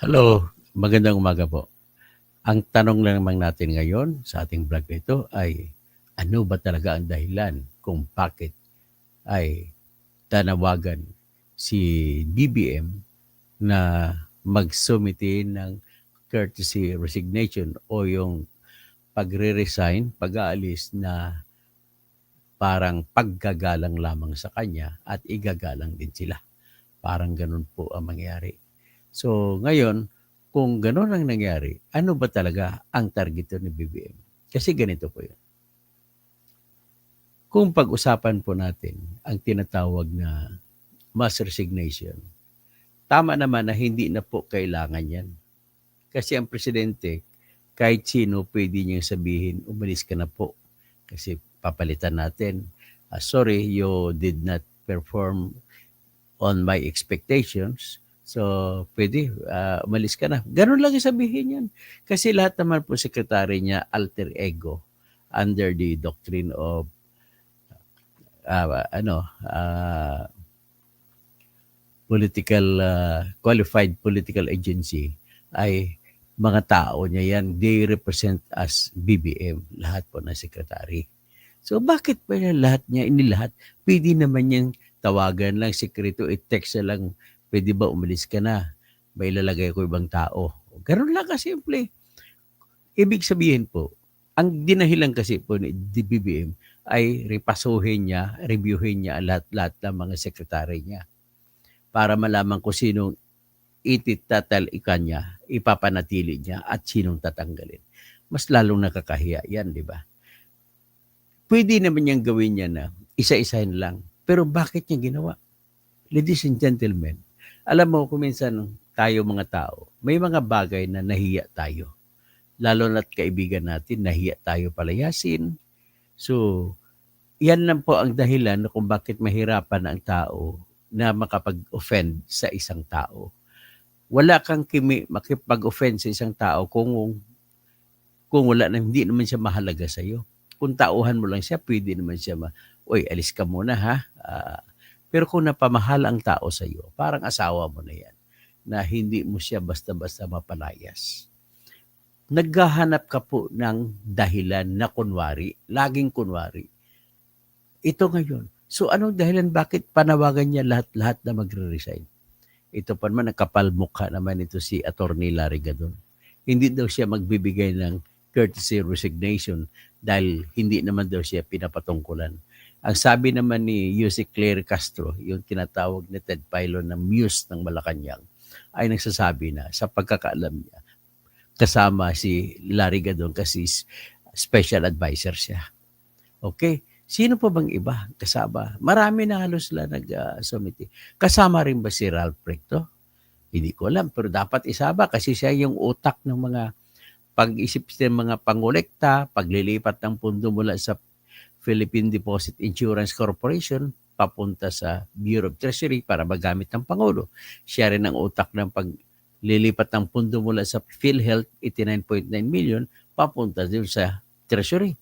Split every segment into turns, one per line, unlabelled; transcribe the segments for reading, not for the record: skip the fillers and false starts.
Hello, magandang umaga po. Ang tanong lang naman natin ngayon sa ating vlog na ito ay ano ba talaga ang dahilan kung bakit ay tanawagan si BBM na magsumiti ng courtesy resignation o yung pagre-resign, pag-aalis na parang paggagalang lamang sa kanya at igagalang din sila. Parang ganun po ang mangyari. So ngayon, kung ganun ang nangyari, ano ba talaga ang target ni BBM? Kasi ganito po yun. Kung pag-usapan po natin ang tinatawag na mass resignation, tama naman na hindi na po kailangan yan. Kasi ang presidente, kahit sino pwede niyang sabihin, umalis ka na po. Kasi papalitan natin. Sorry, you did not perform on my expectations. So, pwede, umalis ka na. Ganun lang yung sabihin yan. Kasi lahat naman po sekretary niya, alter ego, under the doctrine of, uh, ano, uh, qualified political agency, ay mga tao niya yan. They represent as BBM, lahat po na sekretary. So, bakit pa yan lahat niya inilahat? Pwede naman yung tawagan lang, sekreto, i-text na lang, pwede ba umalis ka na? May ilalagay ko ibang tao. Ganun lang kasimple. Ibig sabihin po, ang dinahilan kasi po ni BBM ay repasuhin niya, reviewin niya lahat-lahat ng mga sekretary niya para malaman kung sinong ititatalikan niya, ipapanatili niya at sinong tatanggalin. Mas lalong nakakahiya yan, di ba? Pwede naman niyang gawin niya na isa-isahin lang. Pero bakit niya ginawa? Ladies and gentlemen, alam mo kung minsan tayo mga tao, may mga bagay na nahiya tayo. Lalo na't kaibigan natin, nahiya tayo palayasin. So, yan lang po ang dahilan kung bakit mahirapan ang tao na makapag-offend sa isang tao. Wala kang makipag-offend sa isang tao kung wala na, hindi naman siya mahalaga sa iyo. Kung tauhan mo lang siya, pwede naman siya oy, alis ka muna ha. Pero kung napamahal ang tao sa iyo, parang asawa mo na yan, na hindi mo siya basta-basta mapalayas. Naghahanap ka po ng dahilan na kunwari, laging kunwari. Ito ngayon. So anong dahilan bakit panawagan niya lahat-lahat na magre-resign? Ito pa naman, nakapalmukha naman ito si Atty. Larry Gadon. Hindi daw siya magbibigay ng courtesy resignation dahil hindi naman daw siya pinapatungkulan. Ang sabi naman ni Yusek Claire Castro, yung tinatawag na Ted Pilon na muse ng Malacanang, ay nagsasabi na sa pagkakaalam niya, kasama si Larry Gadon kasi special advisor siya. Okay? Sino pa bang iba kasama? Marami na halos sila nag-sumiti. Kasama rin ba si Ralph Recto? Hindi ko alam, pero dapat isama kasi siya yung utak ng mga pag-isip ng mga pangolekta, paglilipat ng pundo mula sa Philippine Deposit Insurance Corporation papunta sa Bureau of Treasury para magamit ng Pangulo. Siya rin ang utak ng paglilipat ng pundo mula sa PhilHealth, 89.9 million, papunta din sa Treasury.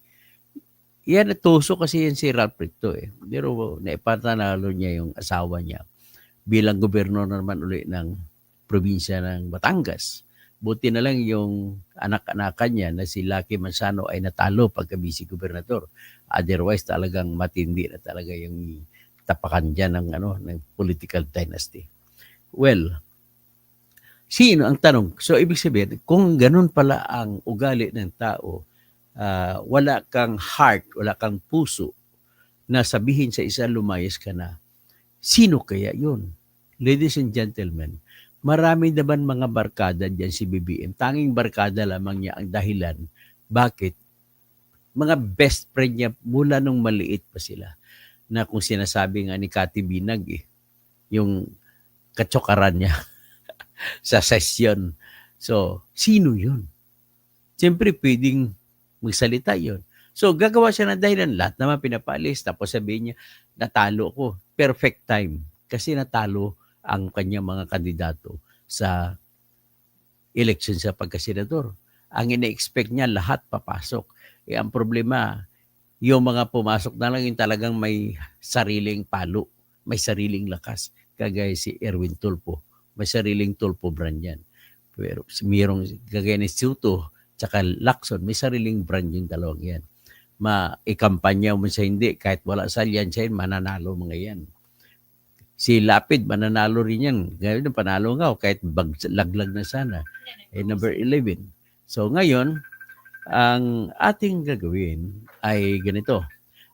Yan, natuso kasi yan si Ralph Recto eh. Pero naipatanalo niya yung asawa niya bilang gobernador naman uli ng probinsya ng Batangas. Buti na lang yung anak-anakan niya na si Lucky Manzano ay natalo pagka-vice gobernador. Otherwise, talagang matindi na talaga yung tapakan dyan ng political dynasty. Well, sino ang tanong? So, ibig sabihin, kung ganun pala ang ugali ng tao, wala kang heart, wala kang puso na sabihin sa isa lumayas ka na, sino kaya yun? Ladies and gentlemen, marami naman mga barkada dyan si BBM. Tanging barkada lamang niya ang dahilan. Bakit? Mga best friend niya mula nung maliit pa sila. Na kung sinasabi nga ni Cathy Binag yung katsokaran niya sa session. So, sino yun? Siyempre, pwedeng magsalita yun. So, gagawa siya ng dahilan. Lahat naman pinapalis. Tapos sabihin niya, natalo ko. Perfect time. Kasi natalo ang kanyang mga kandidato sa election sa pagkasenador. Ang ina-expect niya, lahat papasok. Ang problema, yung mga pumasok na lang yung talagang may sariling palo, may sariling lakas. Kagaya si Erwin Tulfo. May sariling Tulfo brand yan. Pero mayroong kagaya ni Soto tsaka Lacson, may sariling brand yung dalawang yan. Ikampanya mo sa hindi, kahit wala sa alyansa yan, mananalo mga yan. Si Lapid, mananalo rin yan. Ngayon, panalo nga, kahit laglag na sana. Number 11. So ngayon, ang ating gagawin ay ganito.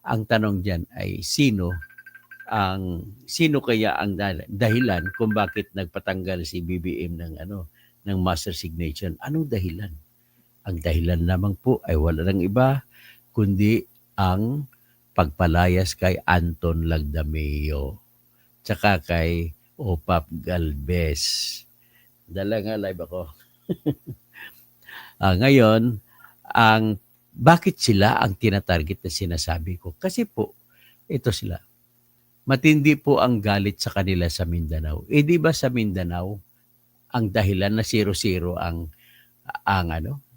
Ang tanong diyan ay sino kaya ang dahilan kung bakit nagpatanggal si BBM ng master signation? Anong dahilan? Ang dahilan lamang po ay wala nang iba kundi ang pagpalayas kay Anton Lagdameo tsaka kay Opap Galvez. Dala nga live ako. Ngayon, bakit sila ang tinatarget na sinasabi ko? Kasi po, ito sila. Matindi po ang galit sa kanila sa Mindanao. Di ba sa Mindanao, ang dahilan na 0-0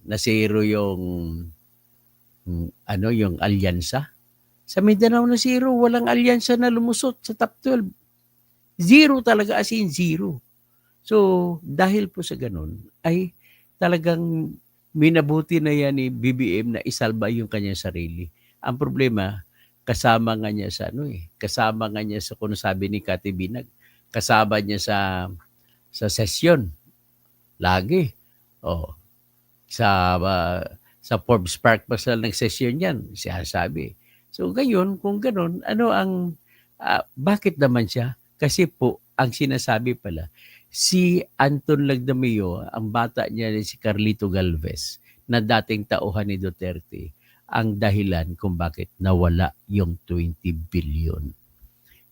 na 0 yung alyansa? Sa Mindanao na 0, walang alyansa na lumusot sa top 12. 0 talaga, as in 0. So, dahil po sa ganun, ay talagang minabuti na yan ni BBM na isalba yung kanyang sarili. Ang problema, kasama nga niya sa kung sabi ni Kati Binag, kasama niya sa sesyon. Lagi. Sa Forbes Park pa sila nagsesyon yan, siya sabi. So, ngayon, kung ganun, bakit naman siya? Kasi po, ang sinasabi pala, si Anton Lagdameo, ang bata niya si Carlito Galvez, na dating tauhan ni Duterte, ang dahilan kung bakit nawala yung 20 billion.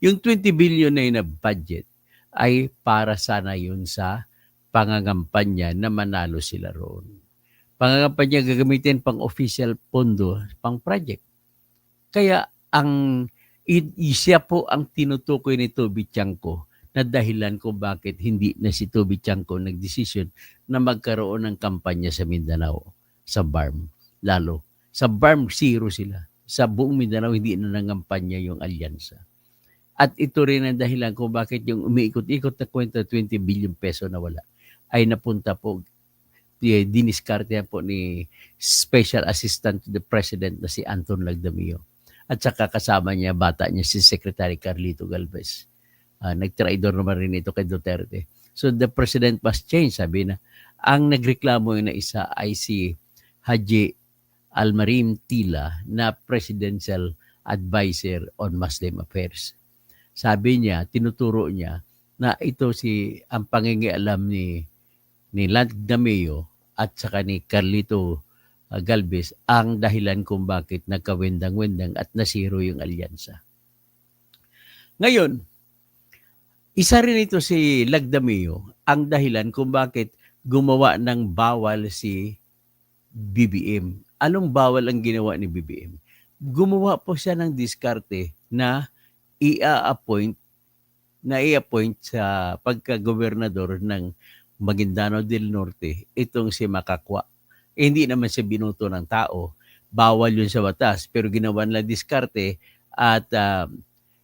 Yung 20 billion na yun na budget ay para sana yun sa pangangampanya na manalo sila roon. Pangangampanya gagamitin pang official pondo, pang project. Kaya siya po ang tinutukoy ni Toby Chanko na dahilan kung bakit hindi na si Toby Chanko nagdesisyon na magkaroon ng kampanya sa Mindanao, sa BARM. Lalo, sa BARM 0 sila. Sa buong Mindanao, hindi na nangampanya yung alyansa. At ito rin ang dahilan kung bakit yung umiikot-ikot na kwenta 20 billion peso na wala ay napunta po, diniskarte po ni Special Assistant to the President na si Anton Lagdameo. At saka kasama niya, bata niya, si Secretary Carlito Galvez. Nagtraidor naman rin ito kay Duterte. So the president must change, sabi na. Ang nagreklamo na isa ay si Haji Almarim Tila na Presidential Advisor on Muslim Affairs. Sabi niya, tinuturo niya na ito ang pangingialam ni Lagdameo at saka ni Carlito Galvez ang dahilan kung bakit nagkawendang-wendang at nasiro yung alyansa. Ngayon, isa rin ito si Lagdameo ang dahilan kung bakit gumawa ng bawal si BBM. Anong bawal ang ginawa ni BBM? Gumawa po siya ng diskarte na i-appoint sa pagka-gobernador ng Maguindanao del Norte itong si Makakwa. Hindi naman siya binoto ng tao. Bawal yun sa batas. Pero ginawa nila diskarte at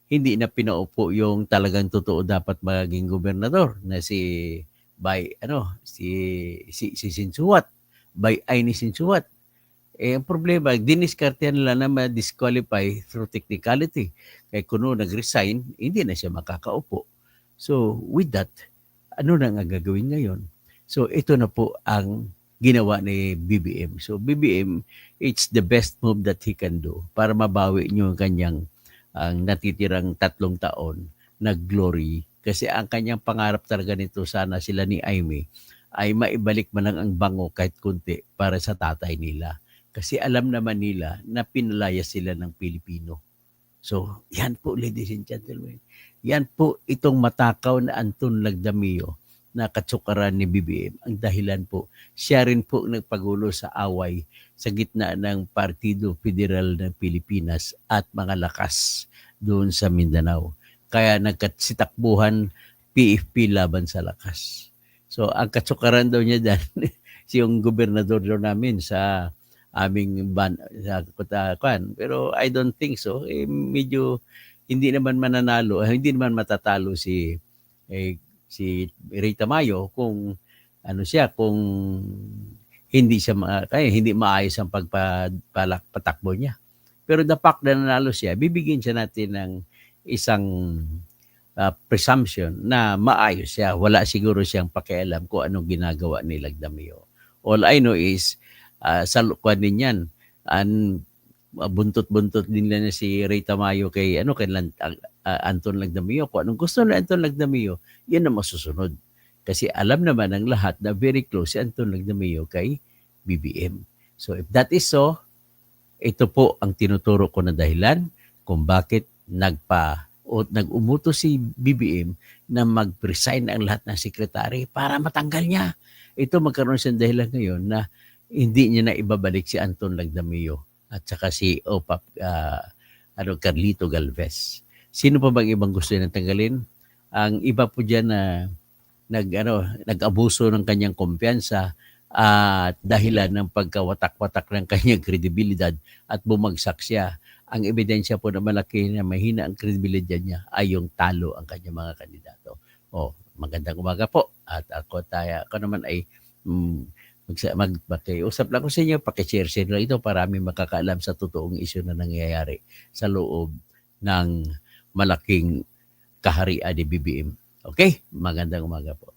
hindi na pinaupo yung talagang totoo dapat maging gobernador na si Sinsuat. Ni Sinsuat. Ang problema, diniskartehan nila na ma-disqualify through technicality. Kaya kuno nag-resign, hindi na siya makakaupo. So, with that, ano na nga gagawin ngayon? So, ito na po ang ginawa ni BBM. So, BBM, it's the best move that he can do para mabawi niyo ang kanyang natitirang 3 taon na glory. Kasi ang kanyang pangarap talaga nito, sana sila ni Aimee, ay maibalik man lang ang bango kahit kunti para sa tatay nila. Kasi alam naman nila na pinalaya sila ng Pilipino. So, yan po, ladies and gentlemen. Yan po itong matakaw na Anton Lagdameo na katsukaran ni BBM. Ang dahilan po, siya rin po nagpagulo sa away sa gitna ng Partido Federal ng Pilipinas at mga lakas doon sa Mindanao. Kaya nagsitakbuhan PFP laban sa lakas. So, ang katsukaran daw niya dyan, yung gobernador daw namin sa aming Kutawan. Pero I don't think so. Medyo hindi naman mananalo, hindi naman matatalo si Rita Mayo kung ano siya, kung hindi siya kaya hindi maayos ang patakbo niya. Pero the fact na nanalo siya, bibigyan siya natin ng isang presumption na maayos siya. Wala siguro siyang pakialam kung anong ginagawa ni Lagdamio. All I know is, sa lukuan din yan, buntot-buntot din na si Ray Tamayo kay Anton Lagdamio. Kung anong gusto ni Anton Lagdamio, yan ang masusunod. Kasi alam naman ng lahat na very close si Anton Lagdamio kay BBM. So if that is so, ito po ang tinuturo ko na dahilan kung bakit nag-umuto si BBM na mag-resign ang lahat ng sekretary para matanggal niya. Ito magkaroon siyang dahilan ngayon na hindi niya na ibabalik si Anton Lagdamio at saka si Carlito Galvez. Sino pa bang ibang gusto niya tanggalin? Ang iba po diyan na nag-abuso ng kanyang kumpiyansa at dahilan ng pagkawatak-watak ng kanyang kredibilidad at bumagsak siya. Ang ebidensya po na malaki na mahina ang kredibilidad niya ay yung talo ang kanyang mga kandidato. Magandang umaga po. At ako naman ay magpakiusap lang ko sa inyo, pakishare lang ito para kami makakaalam sa totoong isyu na nangyayari sa loob ng malaking kaharian ni BBM. Okay? Magandang umaga po.